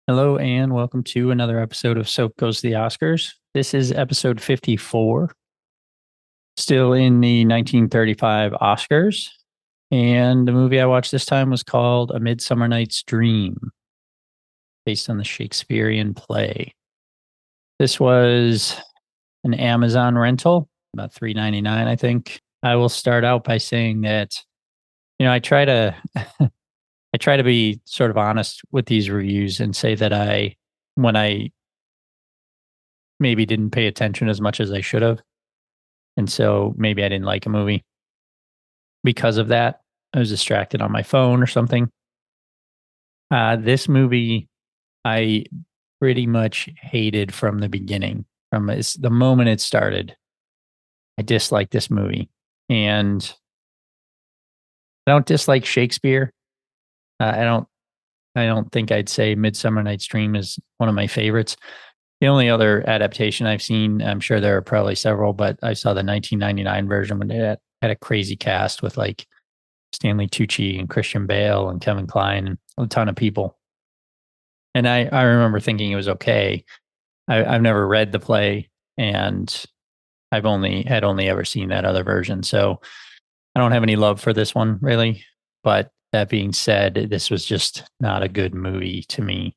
Hello, and welcome to another episode of Soap Goes to the Oscars. This is episode 54, still in the 1935 Oscars. And the movie I watched this time was called A Midsummer Night's Dream, based on the Shakespearean play. This was an Amazon rental, about $3.99, I think. I will start out by saying that, I try to I try to be sort of honest with these reviews and say that when I maybe didn't pay attention as much as I should have. And so maybe I didn't like a movie because of that. I was distracted on my phone or something. This movie, I pretty much hated from the beginning. The moment it started, I disliked this movie. And I don't dislike Shakespeare. I don't. I don't think I'd say Midsummer Night's Dream is one of my favorites. The only other adaptation I've seen, I'm sure there are probably several, but I saw the 1999 version when it had a crazy cast with like Stanley Tucci and Christian Bale and Kevin Kline and a ton of people. And I remember thinking it was okay. I've never read the play, and I've only ever seen that other version. So I don't have any love for this one really. But that being said, this was just not a good movie to me.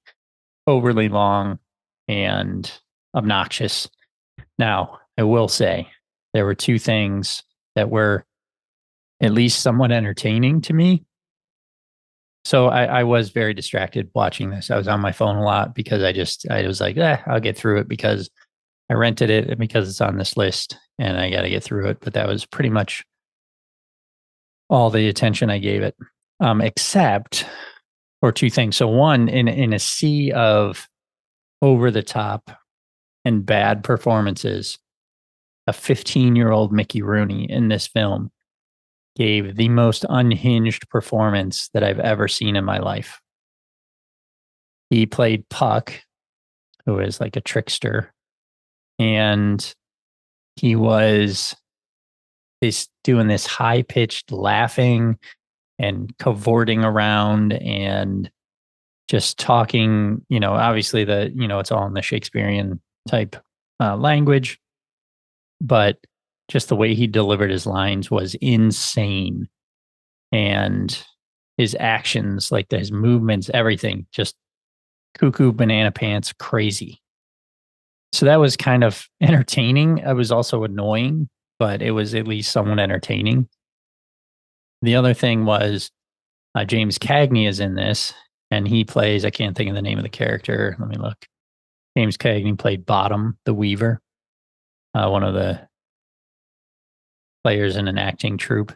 Overly long and obnoxious. Now, I will say there were two things that were at least somewhat entertaining to me. So I was very distracted watching this. I was on my phone a lot because I was like, I'll get through it because I rented it and because it's on this list and I got to get through it. But that was pretty much all the attention I gave it, except for two things. So one, in a sea of over the top and bad performances, a 15-year-old Mickey Rooney in this film gave the most unhinged performance that I've ever seen in my life. He played Puck, who is like a trickster, and he was doing this high pitched laughing and cavorting around and just talking, obviously it's all in the Shakespearean type language, but just the way he delivered his lines was insane. And his actions, like his movements, everything, just cuckoo banana pants crazy. So that was kind of entertaining. It was also annoying, but it was at least somewhat entertaining. The other thing was James Cagney is in this, and he plays, I can't think of the name of the character. Let me look. James Cagney played Bottom, the Weaver, one of the players in an acting troupe.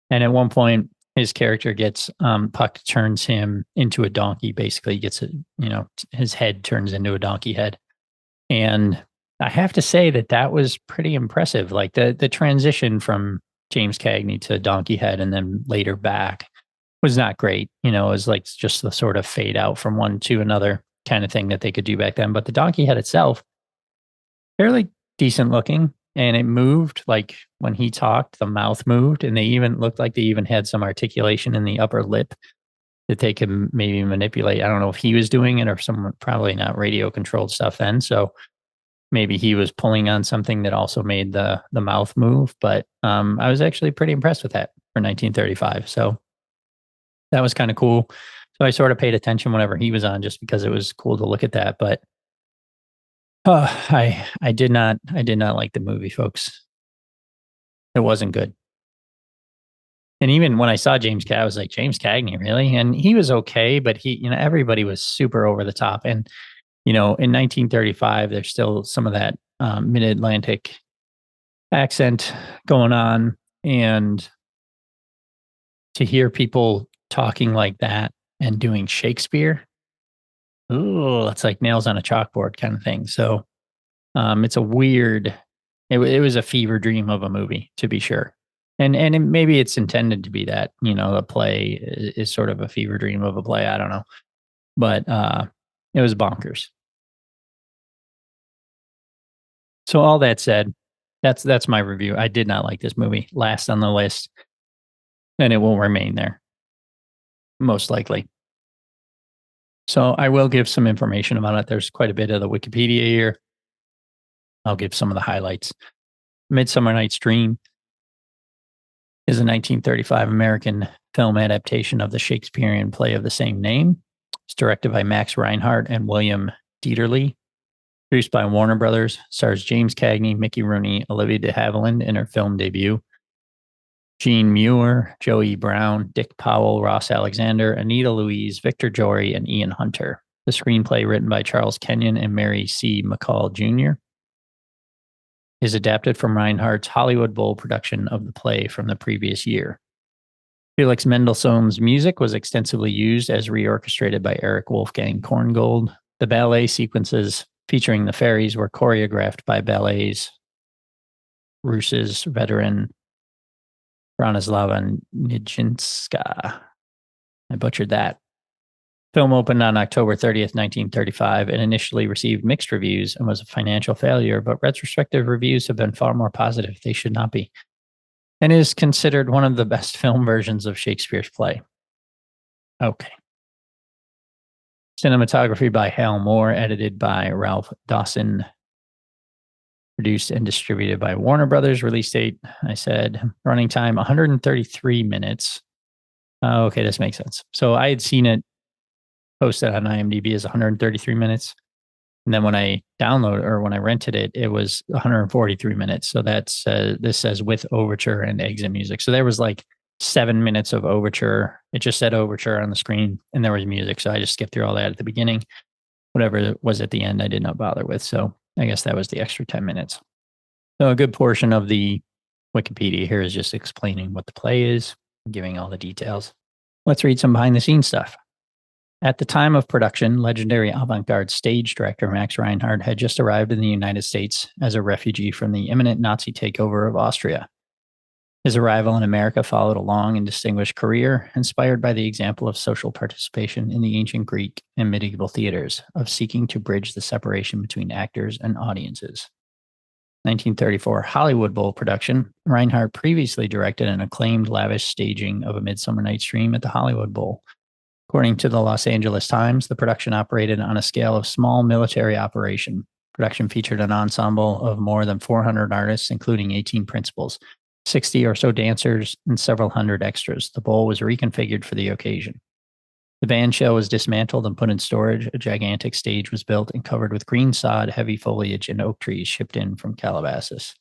And at one point, his character gets Puck turns him into a donkey. Basically, he gets his head turns into a donkey head. And I have to say that was pretty impressive. Like the transition from James Cagney to donkey head and then later back was not great. It was like just the sort of fade out from one to another kind of thing that they could do back then. But the donkey head itself, fairly decent looking. And it moved like when he talked, the mouth moved, and they even looked like they even had some articulation in the upper lip that they could maybe manipulate. I don't know if he was doing it or someone, probably not radio controlled stuff then. So maybe he was pulling on something that also made the mouth move. But I was actually pretty impressed with that for 1935. So that was kind of cool. So I sort of paid attention whenever he was on just because it was cool to look at that. But I did not like the movie, folks. It wasn't good. And even when I saw James Cagney, I was like, James Cagney, really? And he was okay, but everybody was super over the top. And, in 1935, there's still some of that mid-Atlantic accent going on. And to hear people talking like that and doing Shakespeare, ooh, it's like nails on a chalkboard kind of thing. So it's a weird, it was a fever dream of a movie, to be sure. And maybe it's intended to be that, a play is sort of a fever dream of a play. I don't know. But it was bonkers. So all that said, that's my review. I did not like this movie. Last on the list, and it will remain there, most likely. So I will give some information about it. There's quite a bit of the Wikipedia here. I'll give some of the highlights. Midsummer Night's Dream is a 1935 American film adaptation of the Shakespearean play of the same name. It's directed by Max Reinhardt and William Dieterle. Produced by Warner Brothers, stars James Cagney, Mickey Rooney, Olivia de Havilland in her film debut, Gene Muir, Joey Brown, Dick Powell, Ross Alexander, Anita Louise, Victor Jory, and Ian Hunter. The screenplay, written by Charles Kenyon and Mary C. McCall Jr., is adapted from Reinhardt's Hollywood Bowl production of the play from the previous year. Felix Mendelssohn's music was extensively used as reorchestrated by Eric Wolfgang Korngold. The ballet sequences featuring the fairies were choreographed by Ballets Russ's veteran Bronislava Nijinska. I butchered that. Film opened on October 30th, 1935, and initially received mixed reviews and was a financial failure, but retrospective reviews have been far more positive. They should not be. And is considered one of the best film versions of Shakespeare's play. Okay. Cinematography by Hal Moore, edited by Ralph Dawson, produced and distributed by Warner Brothers. Release date, I said, running time 133 minutes. Okay, this makes sense. So I had seen it posted on IMDb as 133 minutes. And then when I rented it, it was 143 minutes. So that's, this says with overture and exit music. So there was like 7 minutes of overture. It just said overture on the screen and there was music. So I just skipped through all that at the beginning. Whatever was at the end, I did not bother with. So I guess that was the extra 10 minutes. So a good portion of the Wikipedia here is just explaining what the play is, giving all the details. Let's read some behind the scenes stuff. At the time of production, legendary avant-garde stage director Max Reinhardt had just arrived in the United States as a refugee from the imminent Nazi takeover of Austria. His arrival in America followed a long and distinguished career, inspired by the example of social participation in the ancient Greek and medieval theaters, of seeking to bridge the separation between actors and audiences. 1934 Hollywood Bowl production. Reinhardt previously directed an acclaimed lavish staging of A Midsummer Night's Dream at the Hollywood Bowl. According to the Los Angeles Times, the production operated on a scale of small military operation. Production featured an ensemble of more than 400 artists, including 18 principals, 60 or so dancers, and several hundred extras. The bowl was reconfigured for the occasion. The band shell was dismantled and put in storage. A gigantic stage was built and covered with green sod, heavy foliage, and oak trees shipped in from Calabasas.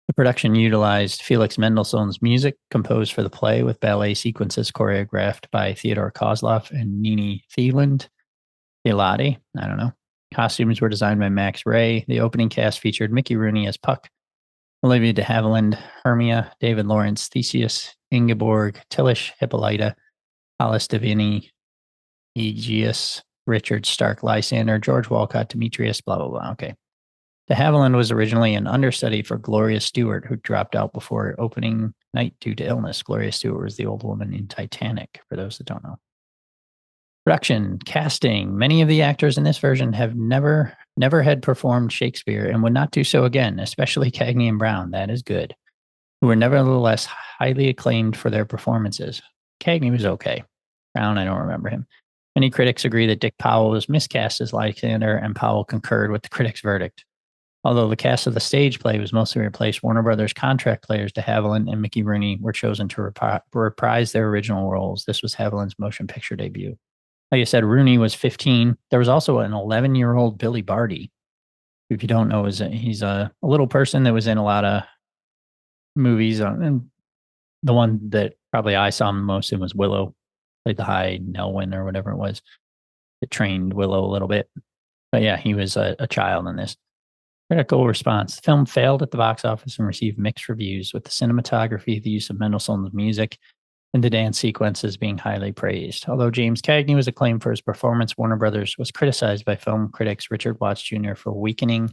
The production utilized Felix Mendelssohn's music composed for the play, with ballet sequences choreographed by Theodore Kozlov and Nini Thielade. I don't know. Costumes were designed by Max Ray. The opening cast featured Mickey Rooney as Puck, Olivia de Havilland, Hermia, David Lawrence, Theseus, Ingeborg, Tillish, Hippolyta, Hollis Davini, Aegeus, Richard Stark Lysander, George Walcott, Demetrius, blah, blah, blah. Okay. De Havilland was originally an understudy for Gloria Stewart, who dropped out before opening night due to illness. Gloria Stewart was the old woman in Titanic, for those that don't know. Production, casting. Many of the actors in this version have never had performed Shakespeare and would not do so again, especially Cagney and Brown. That is good. Who were nevertheless highly acclaimed for their performances. Cagney was okay. Brown, I don't remember him. Many critics agree that Dick Powell was miscast as Lysander, and Powell concurred with the critics' verdict. Although the cast of the stage play was mostly replaced, Warner Brothers contract players de Havilland and Mickey Rooney were chosen to reprise their original roles. This was Haviland's motion picture debut. Like I said, Rooney was 15. There was also an 11-year-old Billy Barty. If you don't know, he's a little person that was in a lot of movies. And the one that probably I saw him most in was Willow, played the high Nelwyn or whatever it was. It trained Willow a little bit. But yeah, he was a child in this. Critical response. The film failed at the box office and received mixed reviews, with the cinematography, the use of Mendelssohn's music, and the dance sequences being highly praised. Although James Cagney was acclaimed for his performance, Warner Brothers was criticized by film critics Richard Watts Jr. for weakening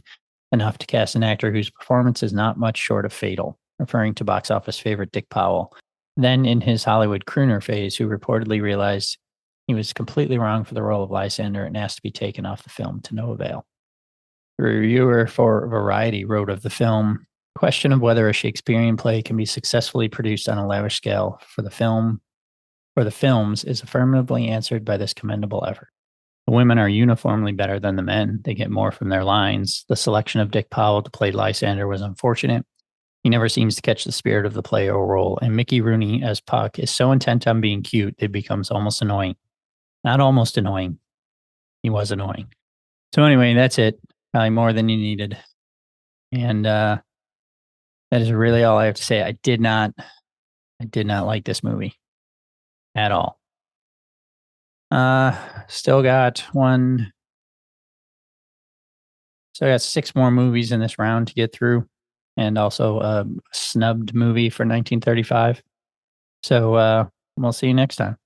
enough to cast an actor whose performance is not much short of fatal, referring to box office favorite Dick Powell, then in his Hollywood crooner phase, who reportedly realized he was completely wrong for the role of Lysander and asked to be taken off the film to no avail. The reviewer for Variety wrote of the film, question of whether a Shakespearean play can be successfully produced on a lavish scale for the films is affirmatively answered by this commendable effort. The women are uniformly better than the men. They get more from their lines. The selection of Dick Powell to play Lysander was unfortunate. He never seems to catch the spirit of the play or role. And Mickey Rooney as Puck is so intent on being cute, it becomes almost annoying. Not almost annoying. He was annoying. So anyway, that's it. Probably more than you needed. And that is really all I have to say. I did not like this movie at all. Still got one. So I got 6 more movies in this round to get through, and also a snubbed movie for 1935. So we'll see you next time.